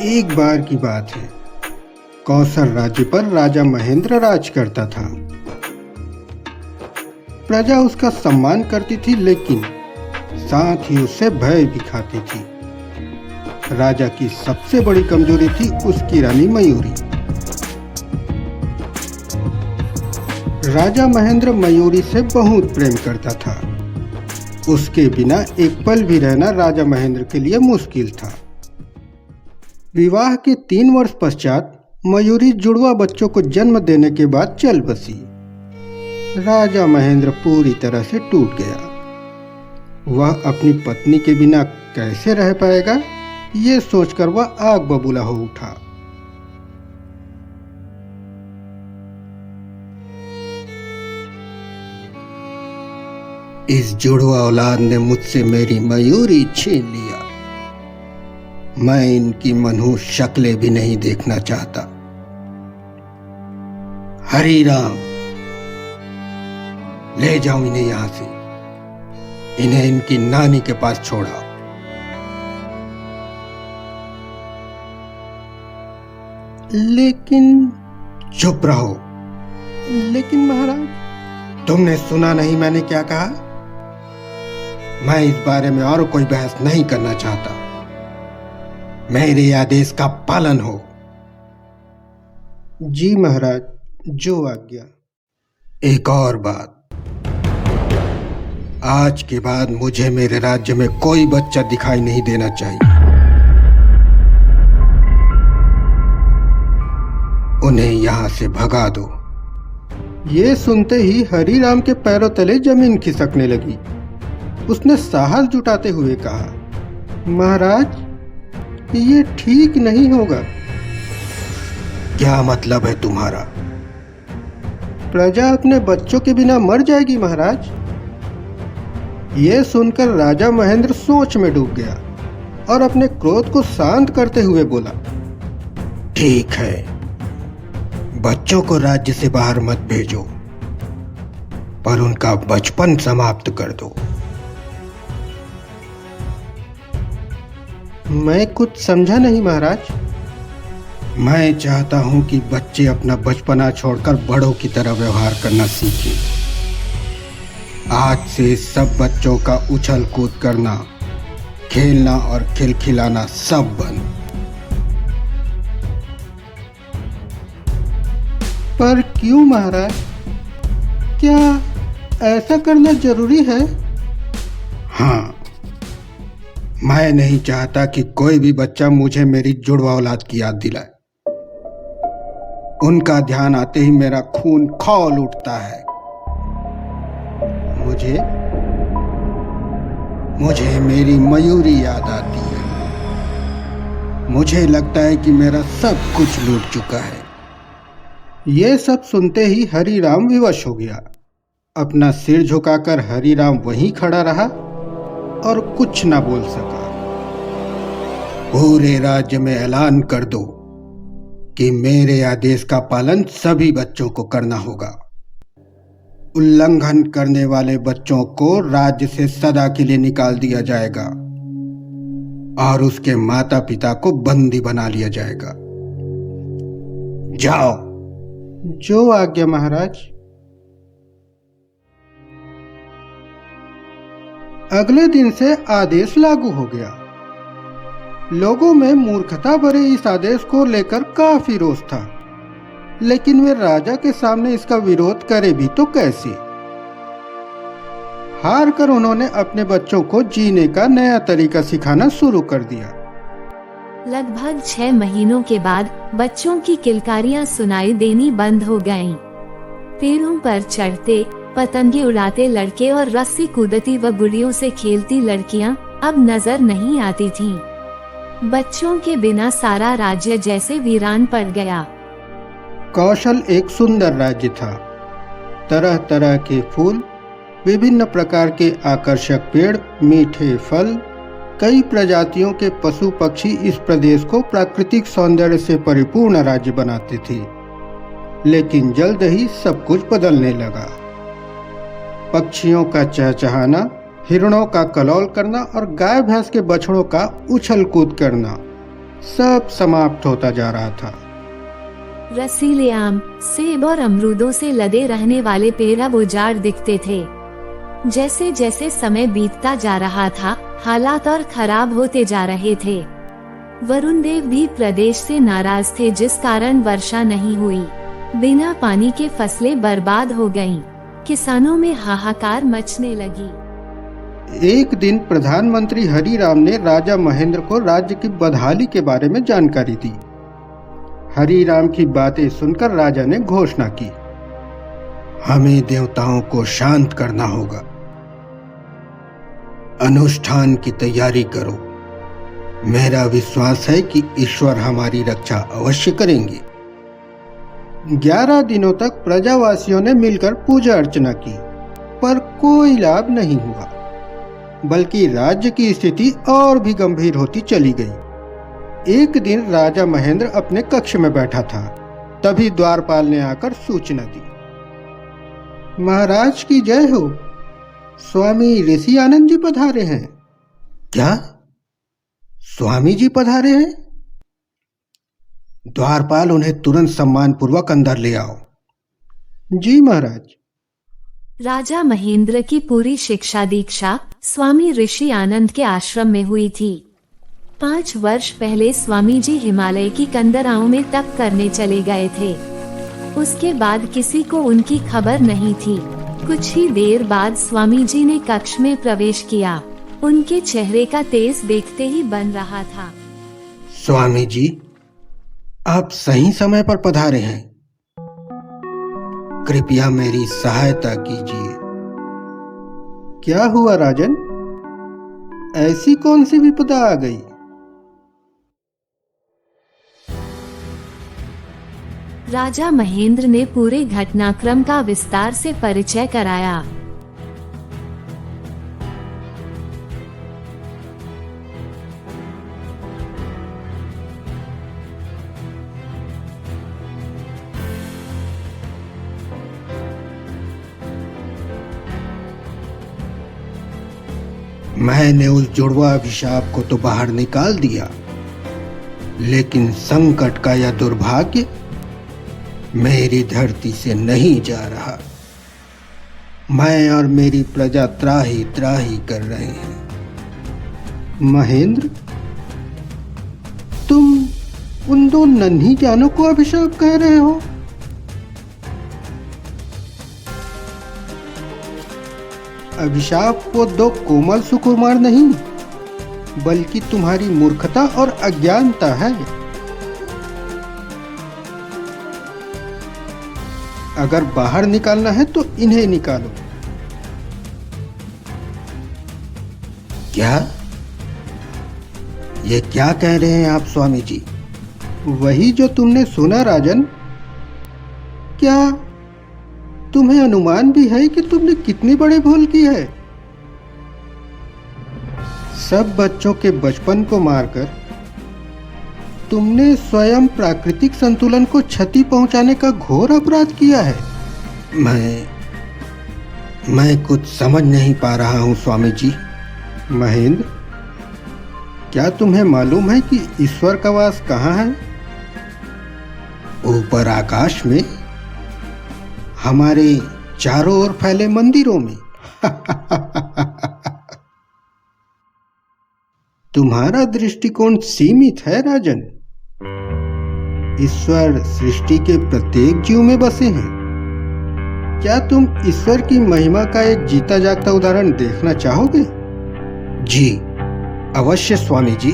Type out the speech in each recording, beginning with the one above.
एक बार की बात है। कौशल राज्य पर राजा महेंद्र राज करता था। प्रजा उसका सम्मान करती थी, लेकिन साथ ही उससे भय भी खाती थी। राजा की सबसे बड़ी कमजोरी थी उसकी रानी मयूरी। राजा महेंद्र मयूरी से बहुत प्रेम करता था। उसके बिना एक पल भी रहना राजा महेंद्र के लिए मुश्किल था। विवाह के 3 वर्ष पश्चात मयूरी जुड़वा बच्चों को जन्म देने के बाद चल बसी। राजा महेंद्र पूरी तरह से टूट गया। वह अपनी पत्नी के बिना कैसे रह पाएगा, ये सोचकर वह आग बबूला हो उठा। इस जुड़वा औलाद ने मुझसे मेरी मयूरी छीन लिया। मैं इनकी मनहूस शक्लें भी नहीं देखना चाहता। हरि राम, ले जाओ इन्हें यहां से। इन्हें इनकी नानी के पास छोड़ाओ। लेकिन चुप रहो। लेकिन महाराज, तुमने सुना नहीं मैंने क्या कहा? मैं इस बारे में और कोई बहस नहीं करना चाहता। मेरे आदेश का पालन हो। जी महाराज, जो आज्ञा। एक और बात, आज के बाद मुझे मेरे राज्य में कोई बच्चा दिखाई नहीं देना चाहिए। उन्हें यहां से भगा दो। ये सुनते ही हरि राम के पैरों तले जमीन खिसकने लगी। उसने साहस जुटाते हुए कहा, महाराज, ये ठीक नहीं होगा। क्या मतलब है तुम्हारा? प्रजा अपने बच्चों के बिना मर जाएगी महाराज। ये सुनकर राजा महेंद्र सोच में डूब गया और अपने क्रोध को शांत करते हुए बोला, ठीक है, बच्चों को राज्य से बाहर मत भेजो, पर उनका बचपन समाप्त कर दो। मैं कुछ समझा नहीं महाराज। मैं चाहता हूं कि बच्चे अपना बचपना छोड़कर बड़ों की तरह व्यवहार करना सीखें। आज से सब बच्चों का उछल कूद करना, खेलना और खिलखिलाना सब बंद। पर क्यों महाराज? क्या ऐसा करना जरूरी है? हाँ, मैं नहीं चाहता कि कोई भी बच्चा मुझे मेरी जुड़वा औलाद की याद दिलाए। उनका ध्यान आते ही मेरा खून खौल उठता है। मुझे मेरी मयूरी याद आती है। मुझे लगता है कि मेरा सब कुछ लूट चुका है। ये सब सुनते ही हरि राम विवश हो गया। अपना सिर झुकाकर हरि राम वहीं खड़ा रहा और कुछ न बोल सका। पूरे राज्य में ऐलान कर दो कि मेरे आदेश का पालन सभी बच्चों को करना होगा। उल्लंघन करने वाले बच्चों को राज्य से सदा के लिए निकाल दिया जाएगा और उसके माता पिता को बंदी बना लिया जाएगा। जाओ। जो आज्ञा महाराज। अगले दिन से आदेश लागू हो गया। लोगों में मूर्खता भरे इस आदेश को लेकर काफी रोष था, लेकिन वे राजा के सामने इसका विरोध करे भी तो कैसे। हार कर उन्होंने अपने बच्चों को जीने का नया तरीका सिखाना शुरू कर दिया। लगभग 6 महीनों के बाद बच्चों की किलकारियां सुनाई देनी बंद हो गईं। पेड़ों पर चढ़ते, पतंगे उड़ाते लड़के और रस्सी कूदती व गुड़ियों से खेलती लड़कियां अब नजर नहीं आती थीं। बच्चों के बिना सारा राज्य जैसे वीरान पड़ गया। कौशल एक सुंदर राज्य था। तरह तरह के फूल, विभिन्न प्रकार के आकर्षक पेड़, मीठे फल, कई प्रजातियों के पशु पक्षी इस प्रदेश को प्राकृतिक सौंदर्य से परिपूर्ण राज्य बनाते थे। लेकिन जल्द ही सब कुछ बदलने लगा। पक्षियों का चहचहाना, हिरणों का कलौल करना और गाय भैंस के बछड़ों का उछल कूद करना सब समाप्त होता जा रहा था। रसीले आम, सेब और अमरूदों से लदे रहने वाले पेड़ अब उजाड़ दिखते थे। जैसे जैसे समय बीतता जा रहा था, हालात और खराब होते जा रहे थे। वरुण देव भी प्रदेश से नाराज थे, जिस कारण वर्षा नहीं हुई। बिना पानी के फसलें बर्बाद हो गईं। किसानों में हाहाकार मचने लगी। एक दिन प्रधानमंत्री हरिराम ने राजा महेंद्र को राज्य की बदहाली के बारे में जानकारी दी। हरिराम की बातें सुनकर राजा ने घोषणा की, हमें देवताओं को शांत करना होगा। अनुष्ठान की तैयारी करो। मेरा विश्वास है कि ईश्वर हमारी रक्षा अवश्य करेंगे। 11 दिनों तक प्रजावासियों ने मिलकर पूजा अर्चना की, पर कोई लाभ नहीं हुआ, बल्कि राज्य की स्थिति और भी गंभीर होती चली गई। एक दिन राजा महेंद्र अपने कक्ष में बैठा था, तभी द्वारपाल ने आकर सूचना दी, महाराज की जय हो, स्वामी ऋषि आनंद जी पधारे हैं। क्या? स्वामी जी पधारे हैं? द्वारपाल, उन्हें तुरंत सम्मान पूर्वक अंदर ले आओ। जी महाराज। राजा महेंद्र की पूरी शिक्षा दीक्षा स्वामी ऋषि आनंद के आश्रम में हुई थी। 5 वर्ष पहले स्वामी जी हिमालय की कंदराओं में तप करने चले गए थे। उसके बाद किसी को उनकी खबर नहीं थी। कुछ ही देर बाद स्वामी जी ने कक्ष में प्रवेश किया। उनके चेहरे का तेज देखते ही बन रहा था। स्वामी जी, आप सही समय पर पधारे हैं। कृपया मेरी सहायता कीजिए। क्या हुआ राजन? ऐसी कौन सी विपदा आ गई? राजा महेंद्र ने पूरे घटनाक्रम का विस्तार से परिचय कराया। मैंने उस जुड़वा अभिशाप को तो बाहर निकाल दिया, लेकिन संकट का यह दुर्भाग्य मेरी धरती से नहीं जा रहा। मैं और मेरी प्रजा त्राही त्राही कर रहे हैं। महेंद्र, तुम उन 2 नन्ही जानों को अभिशाप कह रहे हो? अभिशाप वो 2 कोमल सुकुमार नहीं, बल्कि तुम्हारी मूर्खता और अज्ञानता है। अगर बाहर निकालना है तो इन्हें निकालो। क्या? ये क्या कह रहे हैं आप स्वामी जी? वही जो तुमने सुना राजन। क्या तुम्हें अनुमान भी है कि तुमने कितनी बड़ी भूल की है? सब बच्चों के बचपन को मारकर तुमने स्वयं प्राकृतिक संतुलन को क्षति पहुंचाने का घोर अपराध किया है। मैं कुछ समझ नहीं पा रहा हूं स्वामी जी। महेंद्र, क्या तुम्हें मालूम है कि ईश्वर का वास कहाँ है? ऊपर आकाश में, हमारे चारों ओर फैले मंदिरों में। तुम्हारा दृष्टिकोण सीमित है राजन। ईश्वर सृष्टि के प्रत्येक जीव में बसे हैं। क्या तुम ईश्वर की महिमा का एक जीता जागता उदाहरण देखना चाहोगे? जी अवश्य स्वामी जी।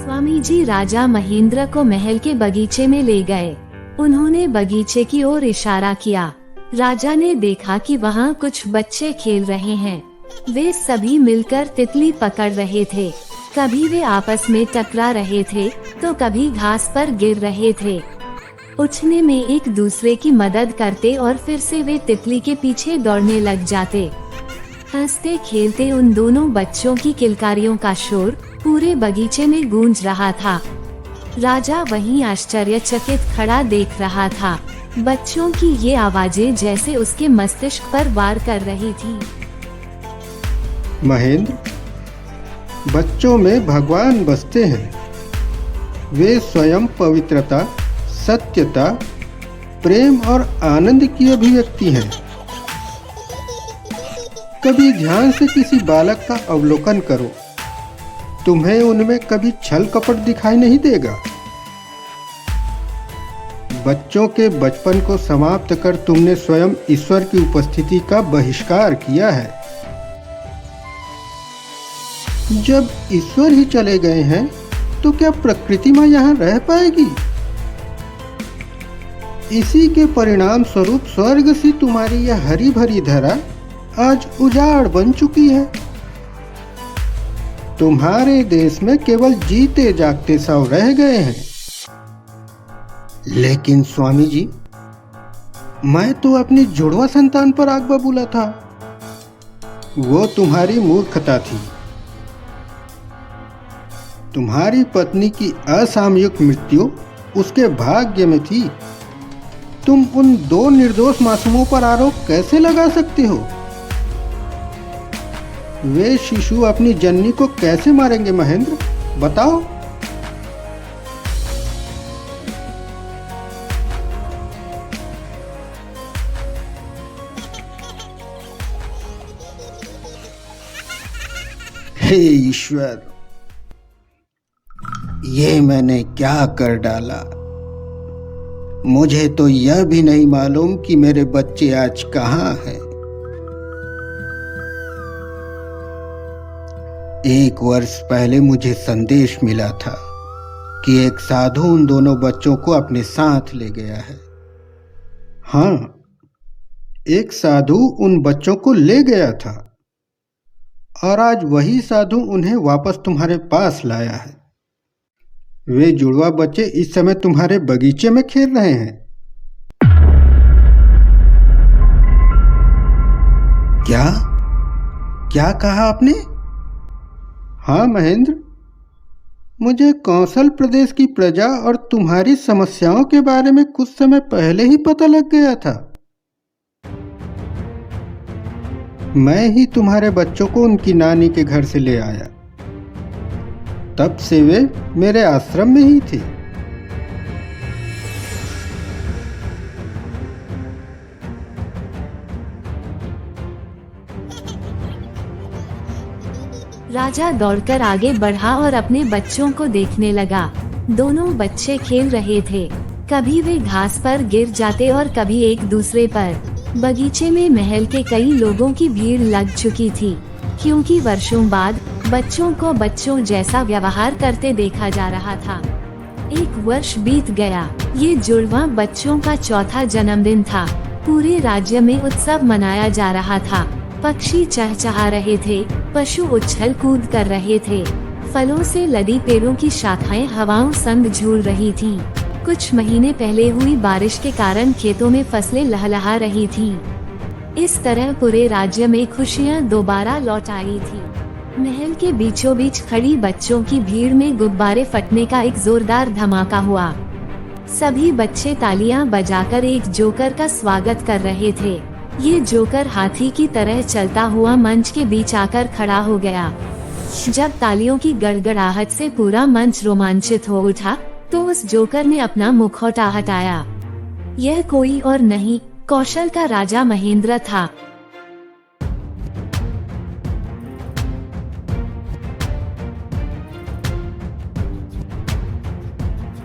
स्वामी जी राजा महेंद्र को महल के बगीचे में ले गए। उन्होंने बगीचे की ओर इशारा किया। राजा ने देखा कि वहाँ कुछ बच्चे खेल रहे हैं। वे सभी मिलकर तितली पकड़ रहे थे। कभी वे आपस में टकरा रहे थे, तो कभी घास पर गिर रहे थे। उछने में एक दूसरे की मदद करते और फिर से वे तितली के पीछे दौड़ने लग जाते। हंसते खेलते उन दोनों बच्चों की किलकारियों का शोर पूरे बगीचे में गूंज रहा था। राजा वहीं आश्चर्यचकित खड़ा देख रहा था। बच्चों की ये आवाजें जैसे उसके मस्तिष्क पर वार कर रही थी। महेंद्र, बच्चों में भगवान बसते हैं। वे स्वयं पवित्रता, सत्यता, प्रेम और आनंद की अभिव्यक्ति हैं। कभी ध्यान से किसी बालक का अवलोकन करो, तुम्हें उनमें कभी छल कपट दिखाई नहीं देगा। बच्चों के बचपन को समाप्त कर तुमने स्वयं ईश्वर की उपस्थिति का बहिष्कार किया है। जब ईश्वर ही चले गए हैं तो क्या प्रकृति माँ यहाँ रह पाएगी? इसी के परिणाम स्वरूप स्वर्ग सी तुम्हारी यह हरी भरी धरा आज उजाड़ बन चुकी है। तुम्हारे देश में केवल जीते जागते शव रह गए हैं। लेकिन स्वामी जी, मैं तो अपनी जुड़वा संतान पर आग बबूला था। वो तुम्हारी मूर्खता थी। तुम्हारी पत्नी की असामयिक मृत्यु उसके भाग्य में थी। तुम उन दो निर्दोष मासूमों पर आरोप कैसे लगा सकते हो? वे शिशु अपनी जननी को कैसे मारेंगे महेंद्र, बताओ। हे ईश्वर, ये मैंने क्या कर डाला। मुझे तो यह भी नहीं मालूम कि मेरे बच्चे आज कहाँ हैं। 1 वर्ष पहले मुझे संदेश मिला था कि एक साधु उन दोनों बच्चों को अपने साथ ले गया है। हाँ, एक साधु उन बच्चों को ले गया था और आज वही साधु उन्हें वापस तुम्हारे पास लाया है। वे जुड़वा बच्चे इस समय तुम्हारे बगीचे में खेल रहे हैं। क्या क्या कहा आपने? हाँ महेंद्र, मुझे कौशल प्रदेश की प्रजा और तुम्हारी समस्याओं के बारे में कुछ समय पहले ही पता लग गया था। मैं ही तुम्हारे बच्चों को उनकी नानी के घर से ले आया। तब से वे मेरे आश्रम में ही थे। राजा दौड़कर आगे बढ़ा और अपने बच्चों को देखने लगा। दोनों बच्चे खेल रहे थे। कभी वे घास पर गिर जाते और कभी एक दूसरे पर। बगीचे में महल के कई लोगों की भीड़ लग चुकी थी, क्योंकि वर्षों बाद बच्चों को बच्चों जैसा व्यवहार करते देखा जा रहा था। 1 वर्ष बीत गया। ये जुड़वा बच्चों का चौथा जन्मदिन था। पूरे राज्य में उत्सव मनाया जा रहा था। पक्षी चहचहा रहे थे, पशु उछल कूद कर रहे थे। फलों से लदी पेड़ों की शाखाएं हवाओं संग झूल रही थीं। कुछ महीने पहले हुई बारिश के कारण खेतों में फसलें लहलहा रही थीं। इस तरह पूरे राज्य में खुशियां दोबारा लौट आई थी। महल के बीचों बीच खड़ी बच्चों की भीड़ में गुब्बारे फटने का एक जोरदार धमाका हुआ। सभी बच्चे तालियां बजाकर एक जोकर का स्वागत कर रहे थे। ये जोकर हाथी की तरह चलता हुआ मंच के बीच आकर खड़ा हो गया। जब तालियों की गड़गड़ाहट से पूरा मंच रोमांचित हो उठा, तो उस जोकर ने अपना मुखौटा हटाया। यह कोई और नहीं, कौशल का राजा महेंद्र था।